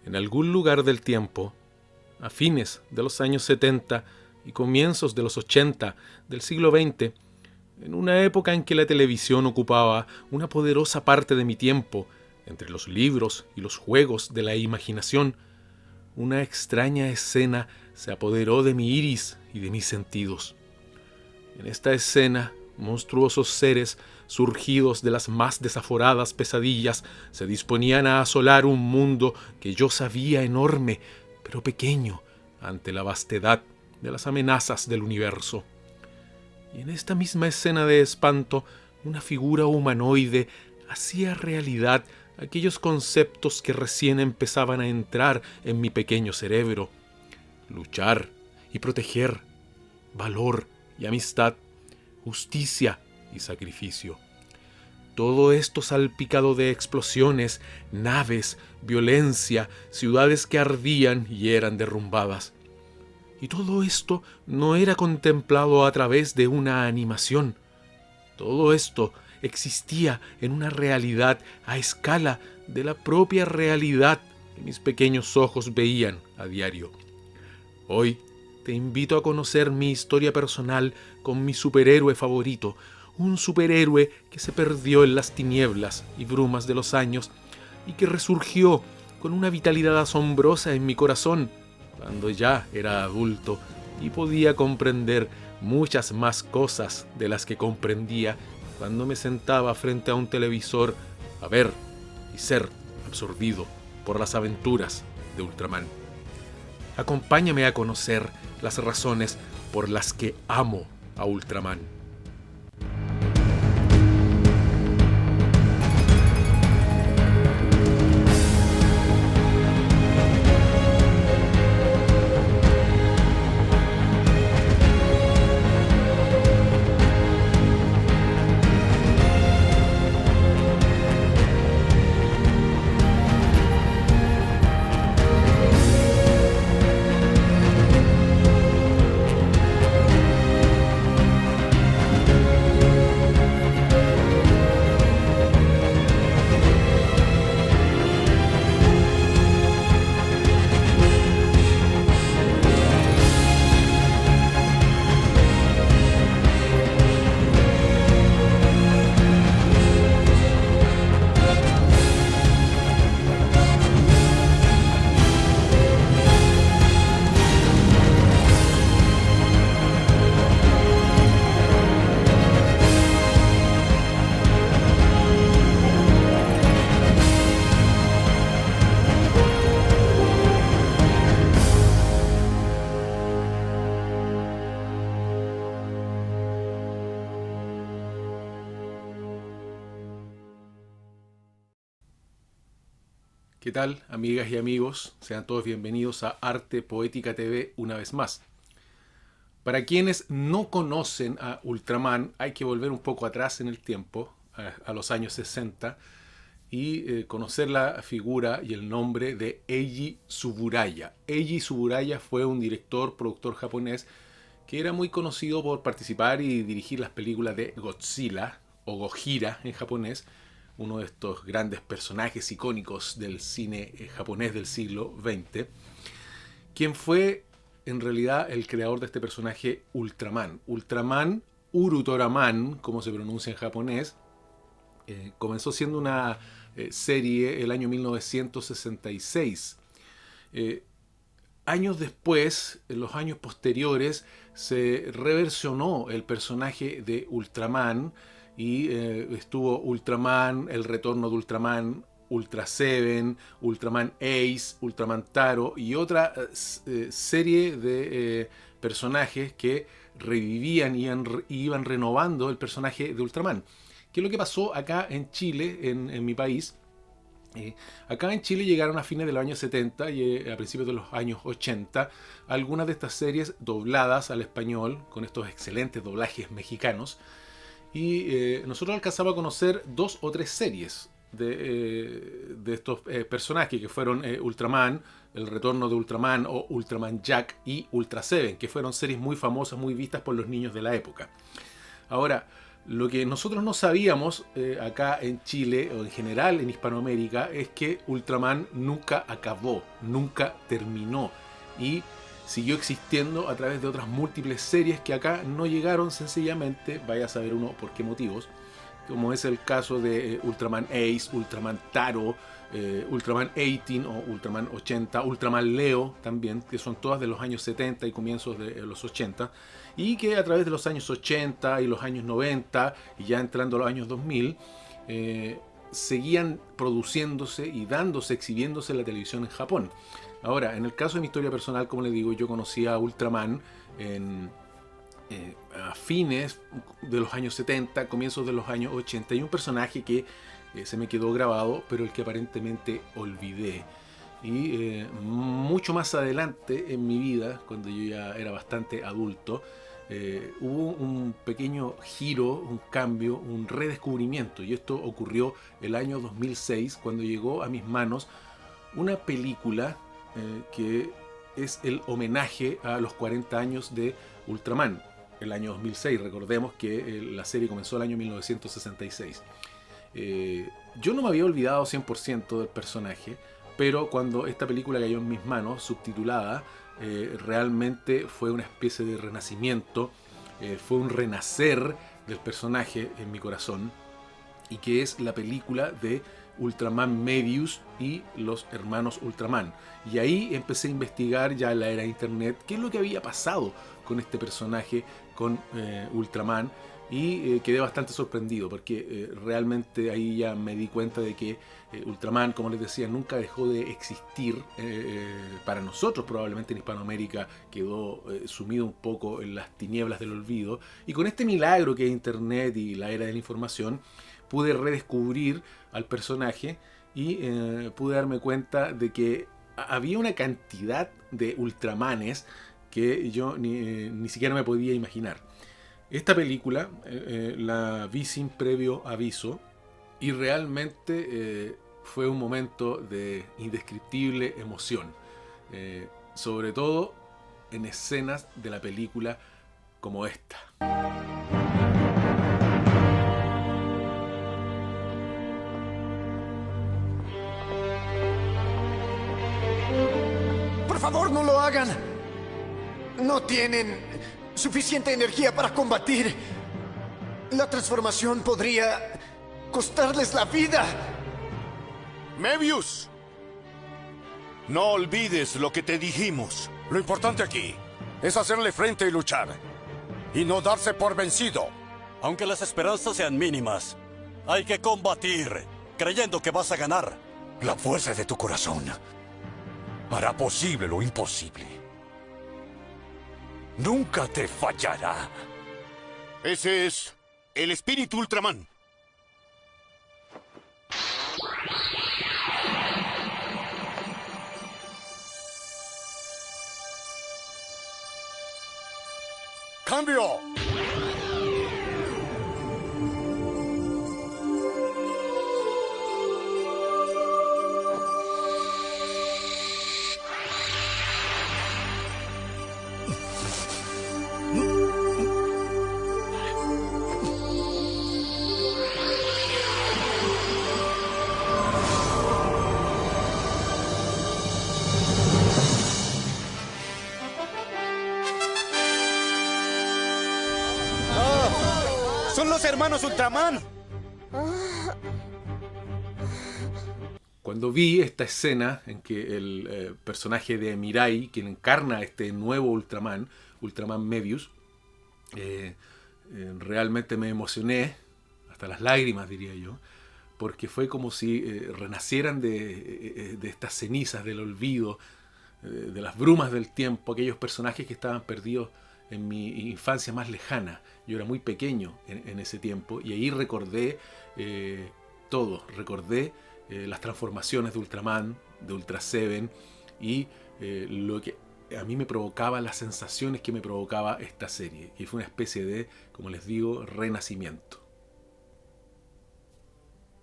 En algún lugar del tiempo, a fines de los años 70 y comienzos de los 80 del siglo XX, en una época en que la televisión ocupaba una poderosa parte de mi tiempo, entre los libros y los juegos de la imaginación, una extraña escena se apoderó de mi iris y de mis sentidos. En esta escena, monstruosos seres surgidos de las más desaforadas pesadillas se disponían a asolar un mundo que yo sabía enorme, pero pequeño, ante la vastedad de las amenazas del universo. Y en esta misma escena de espanto, una figura humanoide hacía realidad aquellos conceptos que recién empezaban a entrar en mi pequeño cerebro. Luchar y proteger, valor y amistad, justicia y sacrificio. Todo esto salpicado de explosiones, naves, violencia, ciudades que ardían y eran derrumbadas. Y todo esto no era contemplado a través de una animación. Todo esto existía en una realidad a escala de la propia realidad que mis pequeños ojos veían a diario. Hoy te invito a conocer mi historia personal con mi superhéroe favorito, un superhéroe que se perdió en las tinieblas y brumas de los años y que resurgió con una vitalidad asombrosa en mi corazón cuando ya era adulto y podía comprender muchas más cosas de las que comprendía cuando me sentaba frente a un televisor a ver y ser absorbido por las aventuras de Ultraman. Acompáñame a conocer las razones por las que amo a Ultraman. ¿Qué tal, amigas y amigos? Sean todos bienvenidos a Arte Poética TV una vez más. Para quienes no conocen a Ultraman, hay que volver un poco atrás en el tiempo, a los años 60, y conocer la figura y el nombre de Eiji Tsuburaya. Eiji Tsuburaya fue un director, productor japonés que era muy conocido por participar y dirigir las películas de Godzilla, o Gojira en japonés, uno de estos grandes personajes icónicos del cine japonés del siglo XX, quien fue en realidad el creador de este personaje Ultraman. Ultraman, Urutoraman, como se pronuncia en japonés, comenzó siendo una serie el año 1966. Años después, en los años posteriores, se reversionó el personaje de Ultraman y estuvo Ultraman, el retorno de Ultraman, Ultra Seven, Ultraman Ace, Ultraman Taro y otra serie de personajes que revivían y iban renovando el personaje de Ultraman. ¿Qué es lo que pasó acá en Chile, en mi país? Acá en Chile llegaron a fines de los años 70 y a principios de los años 80 algunas de estas series dobladas al español con estos excelentes doblajes mexicanos. Y nosotros alcanzamos a conocer 2 o 3 series de estos personajes que fueron Ultraman, el retorno de Ultraman o Ultraman Jack y Ultra Seven, que fueron series muy famosas, muy vistas por los niños de la época. Ahora, Lo que nosotros no sabíamos acá en Chile o en general en Hispanoamérica es que Ultraman nunca acabó, nunca terminó y siguió existiendo a través de otras múltiples series que acá no llegaron sencillamente, vaya a saber uno por qué motivos, como es el caso de Ultraman Ace, Ultraman Taro, Ultraman 18 o Ultraman 80, Ultraman Leo también, que son todas de los años 70 y comienzos de los 80, y que a través de los años 80 y los años 90 y ya entrando a los años 2000, seguían produciéndose y dándose, exhibiéndose en la televisión en Japón. Ahora, en el caso de mi historia personal, como les digo, yo conocí a Ultraman a fines de los años 70, comienzos de los años 80, y un personaje que se me quedó grabado, pero el que aparentemente olvidé. Y mucho más adelante en mi vida, cuando yo ya era bastante adulto, hubo un pequeño giro, un cambio, un redescubrimiento. Y esto ocurrió el año 2006, cuando llegó a mis manos una película que es el homenaje a los 40 años de Ultraman, el año 2006. Recordemos que la serie comenzó el año 1966. Yo no me había olvidado 100% del personaje, pero cuando esta película cayó en mis manos, subtitulada, realmente fue una especie de renacimiento, fue un renacer del personaje en mi corazón, y que es la película de Ultraman Mebius y los hermanos Ultraman. Y ahí empecé a investigar ya en la era de internet qué es lo que había pasado con este personaje, con Ultraman, y quedé bastante sorprendido porque realmente ahí ya me di cuenta de que Ultraman, como les decía, nunca dejó de existir. Para nosotros probablemente en Hispanoamérica quedó sumido un poco en las tinieblas del olvido, y con este milagro que es internet y la era de la información pude redescubrir al personaje y pude darme cuenta de que había una cantidad de Ultramanes que yo ni siquiera me podía imaginar. Esta película la vi sin previo aviso y realmente fue un momento de indescriptible emoción, sobre todo en escenas de la película como esta. Por favor, no lo hagan. No tienen suficiente energía para combatir. La transformación podría costarles la vida. Mebius, no olvides lo que te dijimos. Lo importante aquí es hacerle frente y luchar, y no darse por vencido. Aunque las esperanzas sean mínimas, hay que combatir, creyendo que vas a ganar. La fuerza de tu corazón hará posible lo imposible. Nunca te fallará. Ese es el espíritu Ultraman. ¡Cambio! ¡Son los hermanos Ultraman! Cuando vi esta escena en que el personaje de Mirai, quien encarna este nuevo Ultraman, Ultraman Mebius, realmente me emocioné, hasta las lágrimas diría yo, porque fue como si renacieran de estas cenizas del olvido, de las brumas del tiempo, aquellos personajes que estaban perdidos en mi infancia más lejana. Yo era muy pequeño en ese tiempo, y ahí recordé todo, recordé las transformaciones de Ultraman, de Ultra Seven, y lo que a mí me provocaba, las sensaciones que me provocaba esta serie, y fue una especie de, como les digo, renacimiento.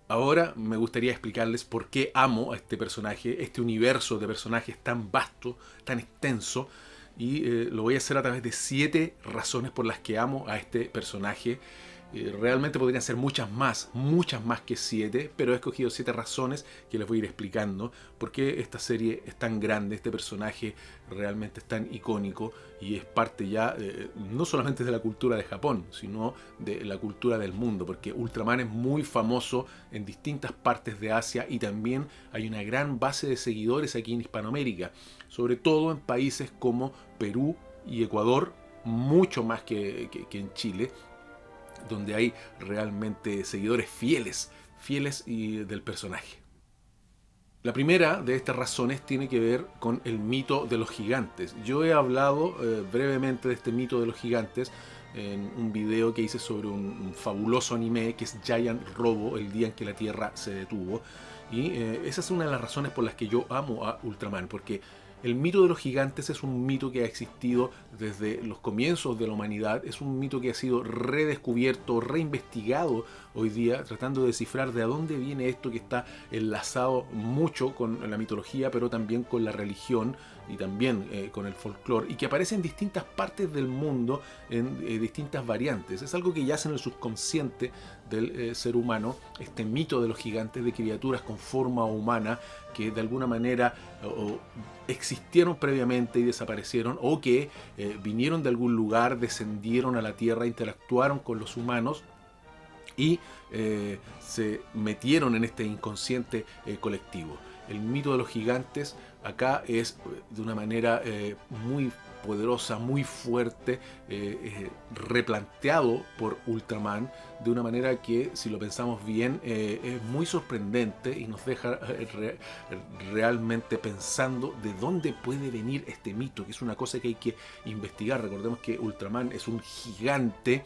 Ahora me gustaría explicarles por qué amo a este personaje, este universo de personajes tan vasto, tan extenso, y lo voy a hacer a través de 7 razones por las que amo a este personaje Realmente podrían ser muchas más que 7, pero he escogido 7 razones que les voy a ir explicando por qué esta serie es tan grande, este personaje realmente es tan icónico y es parte ya no solamente de la cultura de Japón, sino de la cultura del mundo, porque Ultraman es muy famoso en distintas partes de Asia y también hay una gran base de seguidores aquí en Hispanoamérica, sobre todo en países como Perú y Ecuador, mucho más que en Chile, donde hay realmente seguidores fieles del personaje. La primera de estas razones tiene que ver con el mito de los gigantes. Yo he hablado brevemente de este mito de los gigantes en un video que hice sobre un fabuloso anime que es Giant Robo, el día en que la Tierra se detuvo. Y esa es una de las razones por las que yo amo a Ultraman, porque el mito de los gigantes es un mito que ha existido desde los comienzos de la humanidad, es un mito que ha sido redescubierto, reinvestigado hoy día, tratando de descifrar de dónde viene esto que está enlazado mucho con la mitología, pero también con la religión y también con el folclore, y que aparece en distintas partes del mundo en distintas variantes. Es algo que yace en el subconsciente del ser humano, este mito de los gigantes, de criaturas con forma humana que de alguna manera existieron previamente y desaparecieron, o que vinieron de algún lugar, descendieron a la Tierra, interactuaron con los humanos y se metieron en este inconsciente colectivo. El mito de los gigantes acá es de una manera muy poderosa, muy fuerte, replanteado por Ultraman de una manera que, si lo pensamos bien, es muy sorprendente y nos deja realmente pensando de dónde puede venir este mito, que es una cosa que hay que investigar. Recordemos que Ultraman es un gigante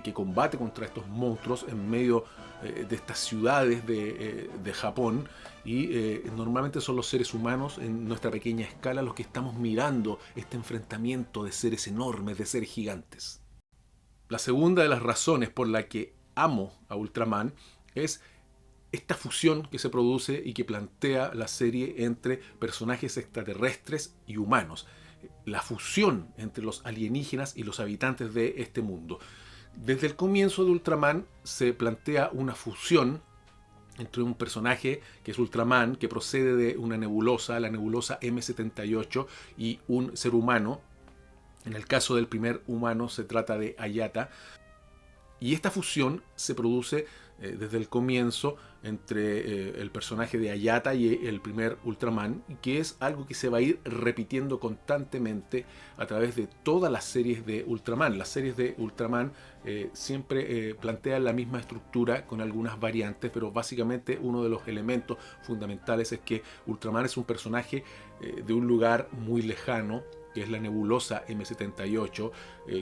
que combate contra estos monstruos en medio de estas ciudades de Japón, y normalmente son los seres humanos en nuestra pequeña escala los que estamos mirando este enfrentamiento de seres enormes, de seres gigantes. La segunda de las razones por la que amo a Ultraman es esta fusión que se produce y que plantea la serie entre personajes extraterrestres y humanos. La fusión entre los alienígenas y los habitantes de este mundo. Desde el comienzo de Ultraman se plantea una fusión entre un personaje que es Ultraman, que procede de una nebulosa, la nebulosa M78, y un ser humano. En el caso del primer humano se trata de Hayata. Y esta fusión se produce desde el comienzo entre el personaje de Hayata y el primer Ultraman, que es algo que se va a ir repitiendo constantemente a través de todas las series de Ultraman. Las series de Ultraman siempre plantean la misma estructura con algunas variantes, pero básicamente uno de los elementos fundamentales es que Ultraman es un personaje de un lugar muy lejano, que es la nebulosa M78,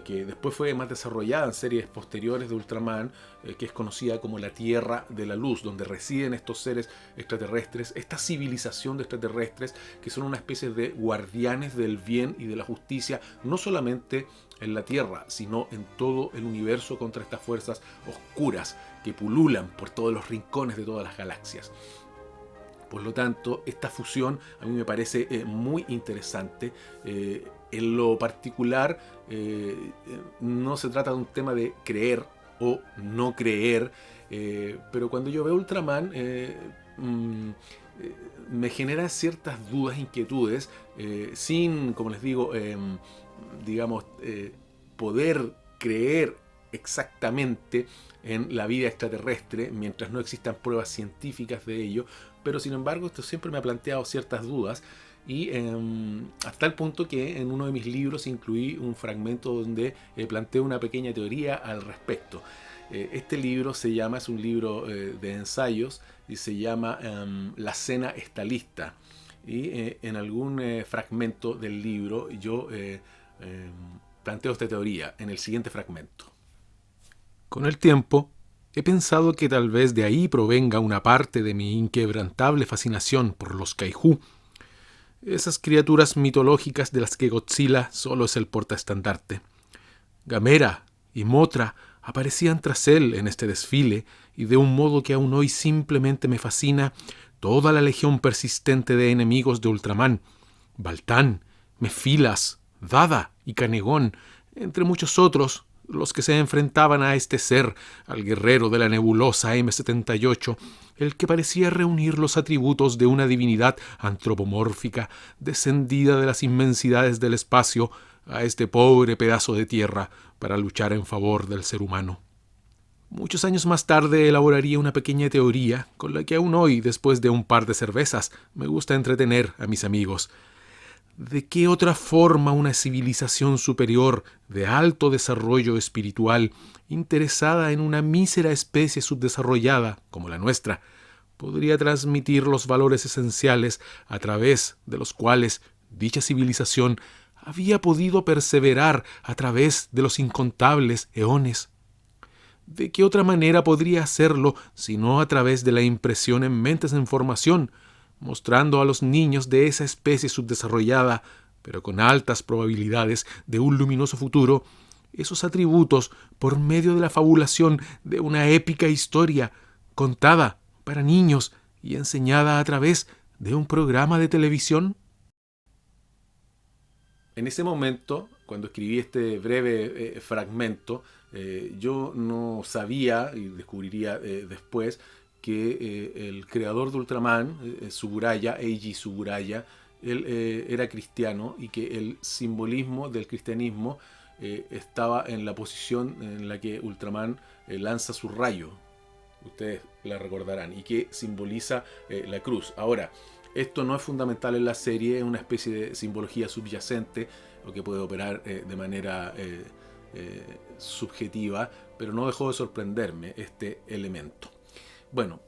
que después fue más desarrollada en series posteriores de Ultraman, que es conocida como la Tierra de la Luz, donde residen estos seres extraterrestres, esta civilización de extraterrestres que son una especie de guardianes del bien y de la justicia, no solamente en la Tierra, sino en todo el universo, contra estas fuerzas oscuras que pululan por todos los rincones de todas las galaxias. Por lo tanto, esta fusión a mí me parece muy interesante. En lo particular, no se trata de un tema de creer o no creer, pero cuando yo veo Ultraman, me genera ciertas dudas, inquietudes, sin, como les digo, poder creer exactamente en la vida extraterrestre mientras no existan pruebas científicas de ello, pero sin embargo esto siempre me ha planteado ciertas dudas, y hasta el punto que en uno de mis libros incluí un fragmento donde planteo una pequeña teoría al respecto. Este libro es un libro de ensayos y se llama La Cena está lista, y en algún fragmento del libro yo planteo esta teoría en el siguiente fragmento. Con el tiempo, he pensado que tal vez de ahí provenga una parte de mi inquebrantable fascinación por los kaiju, esas criaturas mitológicas de las que Godzilla solo es el portaestandarte. Gamera y Mothra aparecían tras él en este desfile, y de un modo que aún hoy simplemente me fascina toda la legión persistente de enemigos de Ultraman: Baltán, Mephilas, Dada y Canegón, entre muchos otros, los que se enfrentaban a este ser, al guerrero de la nebulosa M78, el que parecía reunir los atributos de una divinidad antropomórfica descendida de las inmensidades del espacio a este pobre pedazo de tierra para luchar en favor del ser humano. Muchos años más tarde elaboraría una pequeña teoría con la que aún hoy, después de un par de cervezas, me gusta entretener a mis amigos. ¿De qué otra forma una civilización superior de alto desarrollo espiritual, interesada en una mísera especie subdesarrollada como la nuestra, podría transmitir los valores esenciales a través de los cuales dicha civilización había podido perseverar a través de los incontables eones? ¿De qué otra manera podría hacerlo sino a través de la impresión en mentes en formación, mostrando a los niños de esa especie subdesarrollada, pero con altas probabilidades de un luminoso futuro, esos atributos por medio de la fabulación de una épica historia contada para niños y enseñada a través de un programa de televisión? En ese momento, cuando escribí este breve fragmento, yo no sabía, y descubriría después, que el creador de Ultraman, Tsuburaya, Eiji Tsuburaya, él era cristiano y que el simbolismo del cristianismo estaba en la posición en la que Ultraman lanza su rayo. Ustedes la recordarán, y que simboliza la cruz. Ahora, esto no es fundamental en la serie, es una especie de simbología subyacente o que puede operar de manera subjetiva, pero no dejó de sorprenderme este elemento. Bueno,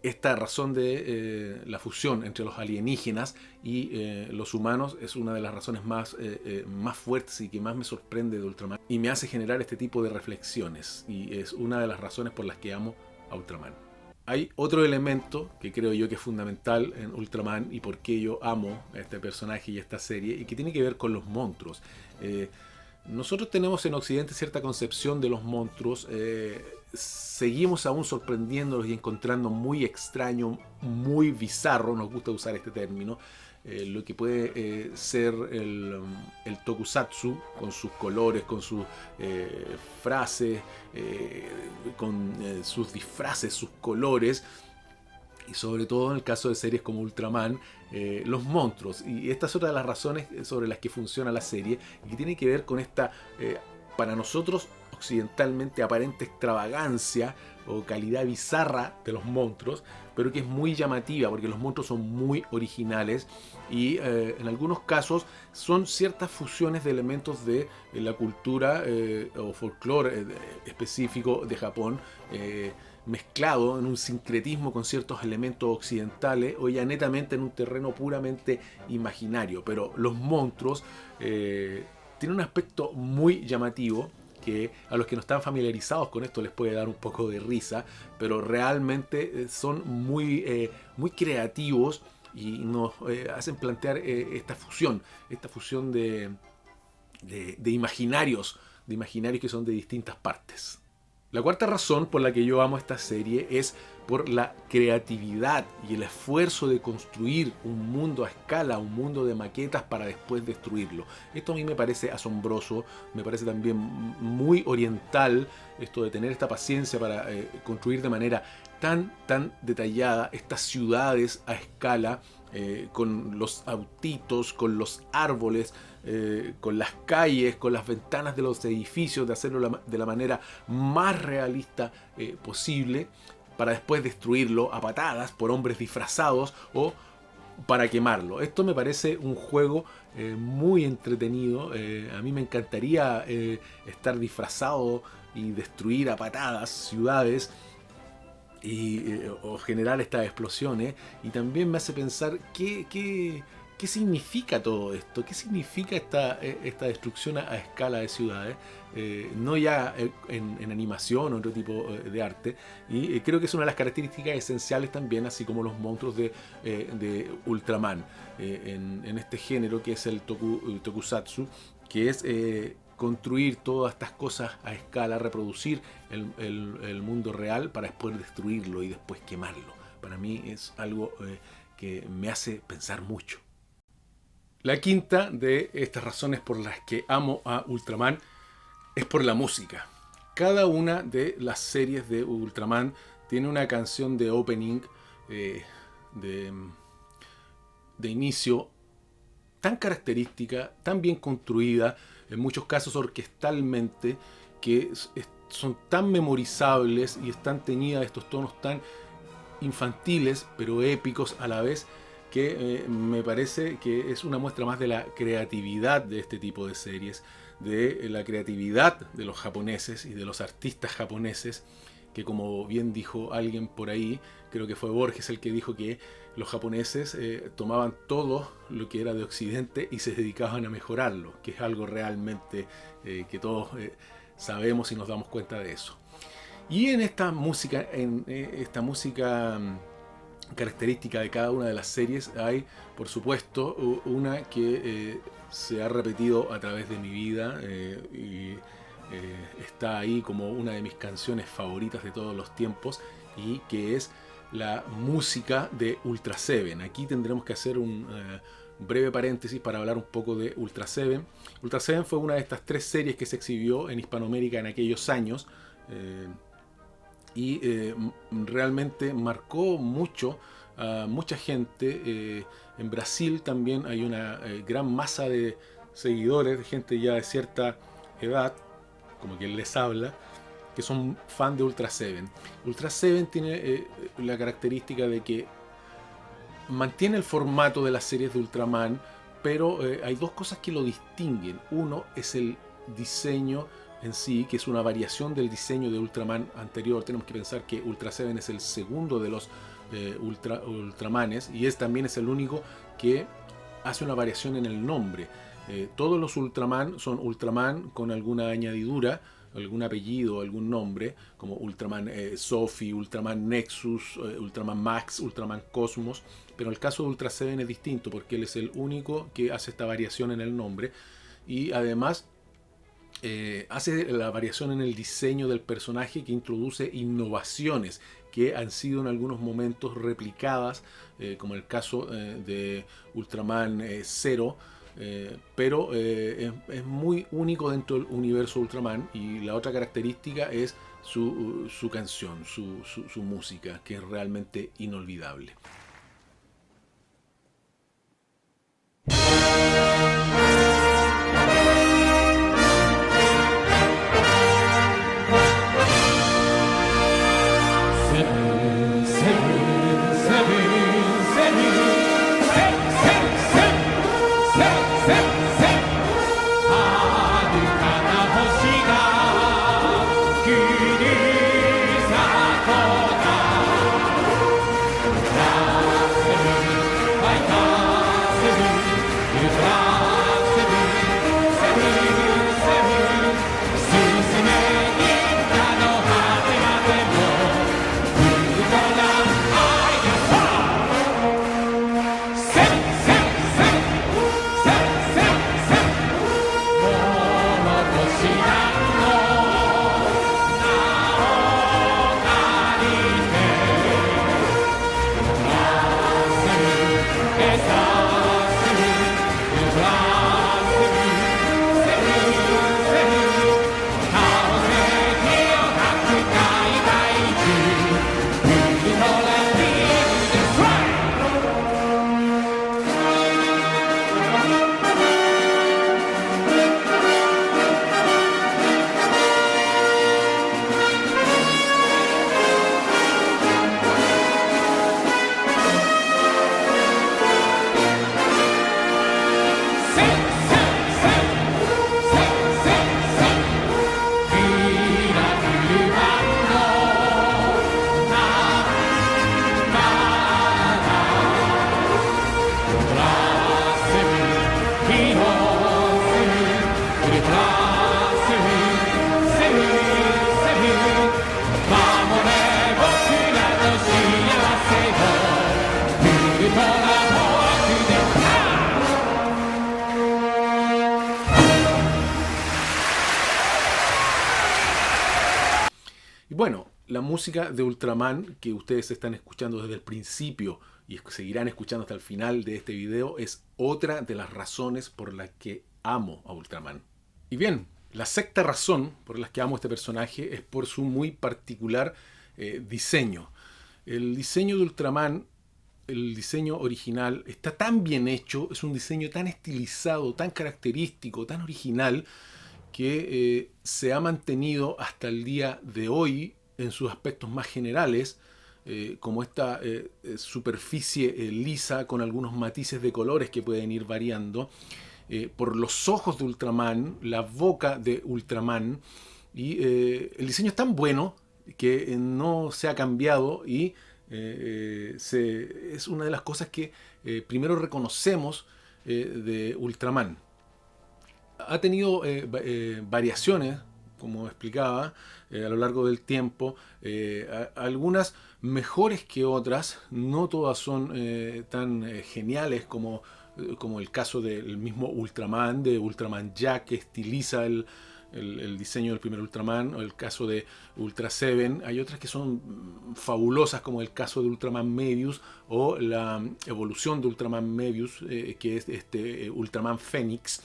esta razón de la fusión entre los alienígenas y los humanos es una de las razones más fuertes y que más me sorprende de Ultraman y me hace generar este tipo de reflexiones, y es una de las razones por las que amo a Ultraman. Hay otro elemento que creo yo que es fundamental en Ultraman y por qué yo amo a este personaje y esta serie, y que tiene que ver con los monstruos. Nosotros tenemos en Occidente cierta concepción de los monstruos, seguimos aún sorprendiéndolos y encontrando muy extraño, muy bizarro, nos gusta usar este término, lo que puede ser el tokusatsu, con sus colores, con sus frases, con sus disfraces, sus colores, y sobre todo en el caso de series como Ultraman, los monstruos. Y esta es otra de las razones sobre las que funciona la serie, y que tiene que ver con esta, para nosotros occidentalmente, aparente extravagancia o calidad bizarra de los monstruos, pero que es muy llamativa porque los monstruos son muy originales y en algunos casos son ciertas fusiones de elementos de la cultura o folclore específico de Japón, mezclado en un sincretismo con ciertos elementos occidentales o ya netamente en un terreno puramente imaginario. Pero los monstruos tienen un aspecto muy llamativo que a los que no están familiarizados con esto les puede dar un poco de risa, pero realmente son muy creativos y nos hacen plantear esta fusión de imaginarios que son de distintas partes. La cuarta razón por la que yo amo esta serie es por la creatividad y el esfuerzo de construir un mundo a escala, un mundo de maquetas para después destruirlo. Esto a mí me parece asombroso, me parece también muy oriental, esto de tener esta paciencia para construir de manera tan detallada estas ciudades a escala, con los autitos, con los árboles, con las calles, con las ventanas de los edificios, de hacerlo de la manera más realista posible, para después destruirlo a patadas por hombres disfrazados o para quemarlo. Esto me parece un juego muy entretenido. A mí me encantaría estar disfrazado y destruir a patadas ciudades o generar estas explosiones, y también me hace pensar qué significa todo esto, qué significa esta destrucción a escala de ciudades, no ya en animación o otro tipo de arte, y creo que es una de las características esenciales también, así como los monstruos de Ultraman, en este género que es el tokusatsu, que es construir todas estas cosas a escala, reproducir el mundo real para después destruirlo y después quemarlo. Para mí es algo que me hace pensar mucho. La quinta de estas razones por las que amo a Ultraman es por la música. Cada una de las series de Ultraman tiene una canción de opening, de inicio, tan característica, tan bien construida, en muchos casos orquestalmente, que son tan memorizables y están teñidas de estos tonos tan infantiles, pero épicos a la vez, que me parece que es una muestra más de la creatividad de este tipo de series, de la creatividad de los japoneses y de los artistas japoneses, que como bien dijo alguien por ahí, creo que fue Borges el que dijo que los japoneses tomaban todo lo que era de Occidente y se dedicaban a mejorarlo, que es algo realmente que todos sabemos y nos damos cuenta de eso. Y en esta música, característica de cada una de las series, hay por supuesto una que se ha repetido a través de mi vida y está ahí como una de mis canciones favoritas de todos los tiempos, y que es la música de Ultra Seven. Aquí tendremos que hacer un breve paréntesis para hablar un poco de Ultra Seven. Ultra Seven fue una de estas 3 series que se exhibió en Hispanoamérica en aquellos años, y realmente marcó mucho a mucha gente. En Brasil también hay una gran masa de seguidores, de gente ya de cierta edad, como quien les habla, que son fan de Ultra Seven. Ultra Seven tiene la característica de que mantiene el formato de las series de Ultraman, pero hay 2 cosas que lo distinguen. Uno es el diseño en sí, que es una variación del diseño de Ultraman anterior. Tenemos que pensar que Ultra Seven es el segundo de los Ultramanes, y también es el único que hace una variación en el nombre. Todos los Ultraman son Ultraman con alguna añadidura, algún apellido, algún nombre, como Ultraman Sophie, Ultraman Nexus, Ultraman Max, Ultraman Cosmos. Pero el caso de Ultra Seven es distinto, porque él es el único que hace esta variación en el nombre, y además hace la variación en el diseño del personaje, que introduce innovaciones que han sido en algunos momentos replicadas, como el caso de Ultraman Zero, pero es muy único dentro del universo Ultraman. Y la otra característica es su canción, su música, que es realmente inolvidable. Bueno, la música de Ultraman que ustedes están escuchando desde el principio y seguirán escuchando hasta el final de este video es otra de las razones por las que amo a Ultraman. Y bien, La sexta razón por la que amo a este personaje es por su muy particular diseño. El diseño de Ultraman, el diseño original, está tan bien hecho, es un diseño tan estilizado, tan característico, tan original, que se ha mantenido hasta el día de hoy en sus aspectos más generales, como esta superficie lisa con algunos matices de colores que pueden ir variando, por los ojos de Ultraman, la boca de Ultraman, y el diseño es tan bueno que no se ha cambiado y es una de las cosas que primero reconocemos de Ultraman. Ha tenido variaciones, como explicaba, a lo largo del tiempo, algunas mejores que otras, no todas son tan geniales como el caso del mismo Ultraman, de Ultraman Jack, que estiliza el diseño del primer Ultraman, o el caso de Ultra Seven. Hay otras que son fabulosas, como el caso de Ultraman Mebius, o la evolución de Ultraman Mebius, que es este Ultraman Fénix.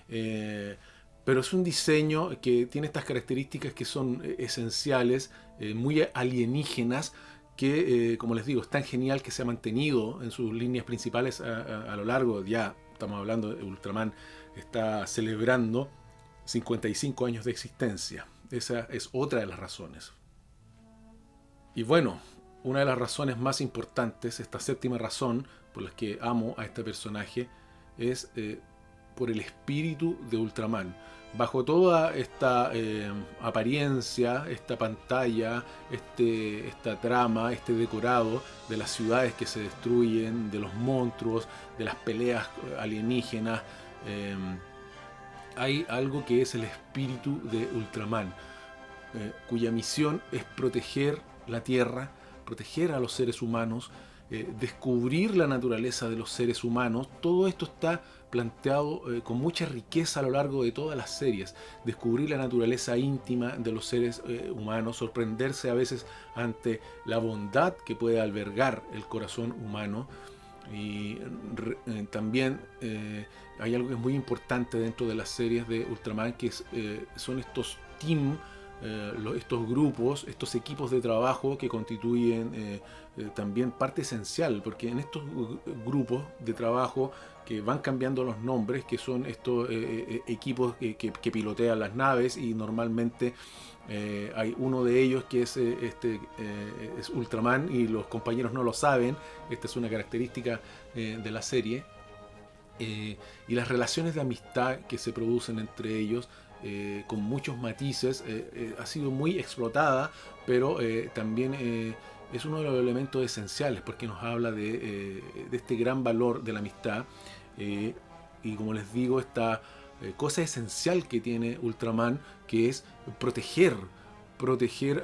Pero es un diseño que tiene estas características que son esenciales, muy alienígenas, que, como les digo, es tan genial que se ha mantenido en sus líneas principales a lo largo, ya estamos hablando de Ultraman, está celebrando 55 años de existencia. Esa es otra de las razones. Y bueno, una de las razones más importantes, esta séptima razón por la que amo a este personaje, es por el espíritu de Ultraman. Bajo toda esta apariencia, esta pantalla, esta trama, este decorado de las ciudades que se destruyen, de los monstruos, de las peleas alienígenas, hay algo que es el espíritu de Ultraman, cuya misión es proteger la Tierra, proteger a los seres humanos, descubrir la naturaleza de los seres humanos. Todo esto está planteado con mucha riqueza a lo largo de todas las series. Descubrir la naturaleza íntima de los seres humanos, sorprenderse a veces ante la bondad que puede albergar el corazón humano. Y también hay algo que es muy importante dentro de las series de Ultraman, que son estos team, estos grupos, estos equipos de trabajo que constituyen también parte esencial, porque en estos grupos de trabajo que van cambiando los nombres, que son estos equipos que pilotean las naves, y normalmente hay uno de ellos que es Ultraman y los compañeros no lo saben. Esta es una característica de la serie. Y las relaciones de amistad que se producen entre ellos, con muchos matices, ha sido muy explotada, pero también es uno de los elementos esenciales, porque nos habla de este gran valor de la amistad. Y como les digo, esta cosa esencial que tiene Ultraman, que es proteger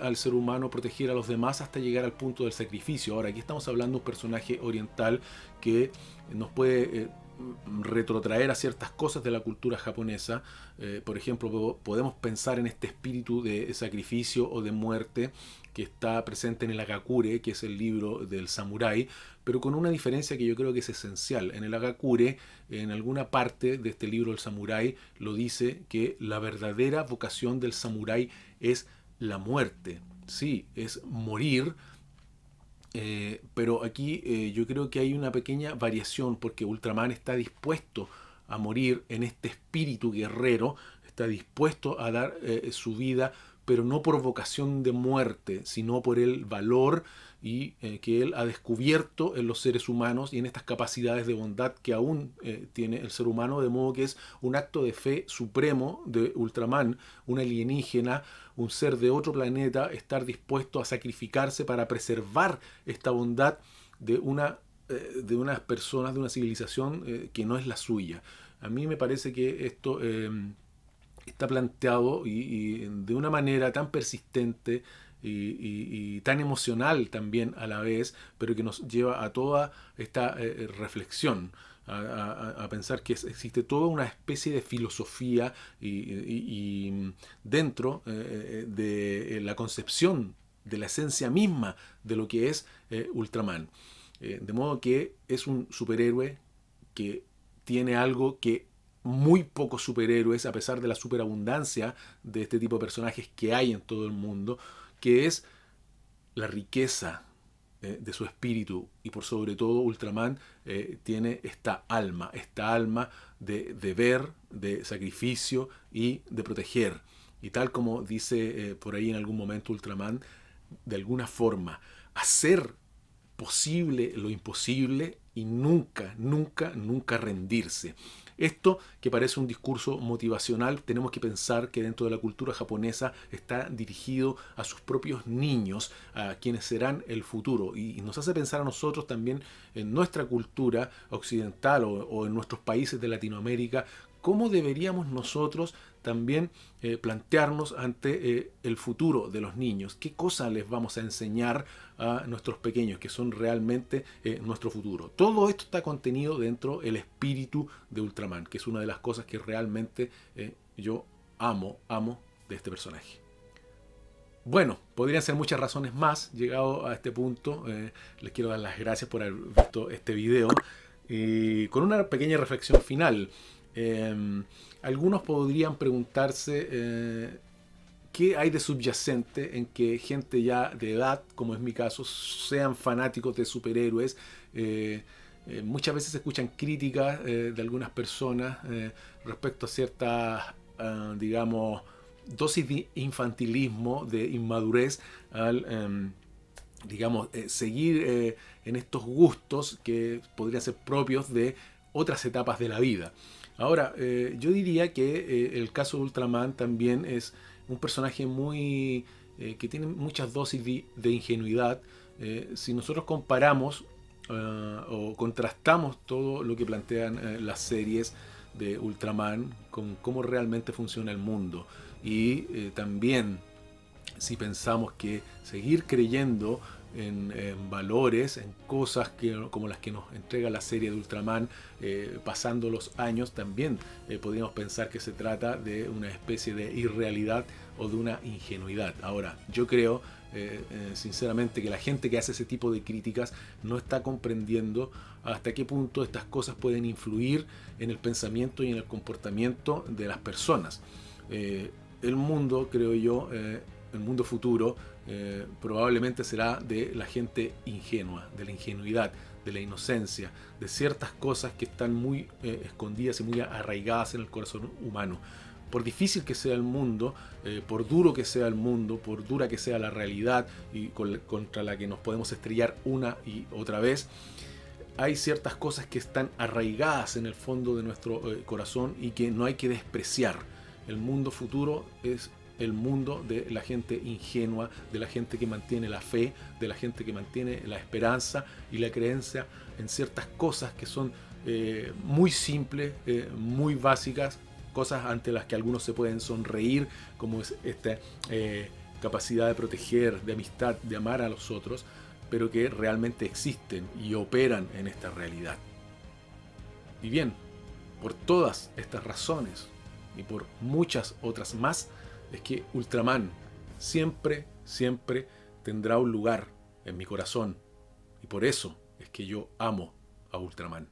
al ser humano, proteger a los demás hasta llegar al punto del sacrificio. Ahora, aquí estamos hablando de un personaje oriental que nos puede retrotraer a ciertas cosas de la cultura japonesa. Por ejemplo, podemos pensar en este espíritu de sacrificio o de muerte que está presente en el Hagakure, que es el libro del samurái, pero con una diferencia que yo creo que es esencial. En el Hagakure, en alguna parte de este libro del samurái, lo dice que la verdadera vocación del samurái es la muerte. Sí, es morir. Pero aquí yo creo que hay una pequeña variación, porque Ultraman está dispuesto a morir en este espíritu guerrero, está dispuesto a dar su vida, pero no por vocación de muerte, sino por el valor y que él ha descubierto en los seres humanos y en estas capacidades de bondad que aún tiene el ser humano, de modo que es un acto de fe supremo de Ultraman, un alienígena, un ser de otro planeta, estar dispuesto a sacrificarse para preservar esta bondad de unas personas, de una civilización que no es la suya. A mí me parece que esto está planteado y de una manera tan persistente y tan emocional también a la vez, pero que nos lleva a toda esta reflexión, a pensar que existe toda una especie de filosofía y dentro de la concepción de la esencia misma de lo que es Ultraman. De modo que es un superhéroe que tiene algo que muy pocos superhéroes, a pesar de la superabundancia de este tipo de personajes que hay en todo el mundo, que es la riqueza de su espíritu. Y por sobre todo Ultraman tiene esta alma de deber, de sacrificio y de proteger. Y tal como dice por ahí en algún momento Ultraman, de alguna forma, hacer posible lo imposible y nunca, nunca, nunca rendirse. Esto, que parece un discurso motivacional, tenemos que pensar que dentro de la cultura japonesa está dirigido a sus propios niños, a quienes serán el futuro, y nos hace pensar a nosotros también en nuestra cultura occidental o en nuestros países de Latinoamérica, cómo deberíamos nosotros también plantearnos ante el futuro de los niños, qué cosas les vamos a enseñar a nuestros pequeños, que son realmente nuestro futuro. Todo esto está contenido dentro del espíritu de Ultraman, que es una de las cosas que realmente yo amo de este personaje. Bueno, podrían ser muchas razones más. Llegado a este punto, les quiero dar las gracias por haber visto este video, y con una pequeña reflexión final. Algunos podrían preguntarse qué hay de subyacente en que gente ya de edad, como es mi caso, sean fanáticos de superhéroes. Muchas veces se escuchan críticas de algunas personas respecto a ciertas, digamos, dosis de infantilismo, de inmadurez al digamos, seguir en estos gustos que podrían ser propios de otras etapas de la vida. Ahora, yo diría que el caso de Ultraman también es un personaje muy que tiene muchas dosis de ingenuidad. Si nosotros comparamos o contrastamos todo lo que plantean las series de Ultraman con cómo realmente funciona el mundo, y también si pensamos que seguir creyendo en valores, en cosas como las que nos entrega la serie de Ultraman, pasando los años, también podríamos pensar que se trata de una especie de irrealidad o de una ingenuidad. Ahora, yo creo sinceramente que la gente que hace ese tipo de críticas no está comprendiendo hasta qué punto estas cosas pueden influir en el pensamiento y en el comportamiento de las personas. El mundo, creo yo, el mundo futuro probablemente será de la gente ingenua, de la ingenuidad, de la inocencia, de ciertas cosas que están muy escondidas y muy arraigadas en el corazón humano. Por difícil que sea el mundo, por duro que sea el mundo, por dura que sea la realidad y contra la que nos podemos estrellar una y otra vez, hay ciertas cosas que están arraigadas en el fondo de nuestro corazón y que no hay que despreciar. El mundo futuro es el mundo de la gente ingenua, de la gente que mantiene la fe, de la gente que mantiene la esperanza y la creencia en ciertas cosas que son muy simples, muy básicas, cosas ante las que algunos se pueden sonreír, como es esta capacidad de proteger, de amistad, de amar a los otros, pero que realmente existen y operan en esta realidad. Y bien, por todas estas razones y por muchas otras más, es que Ultraman siempre, siempre tendrá un lugar en mi corazón. Y por eso es que yo amo a Ultraman.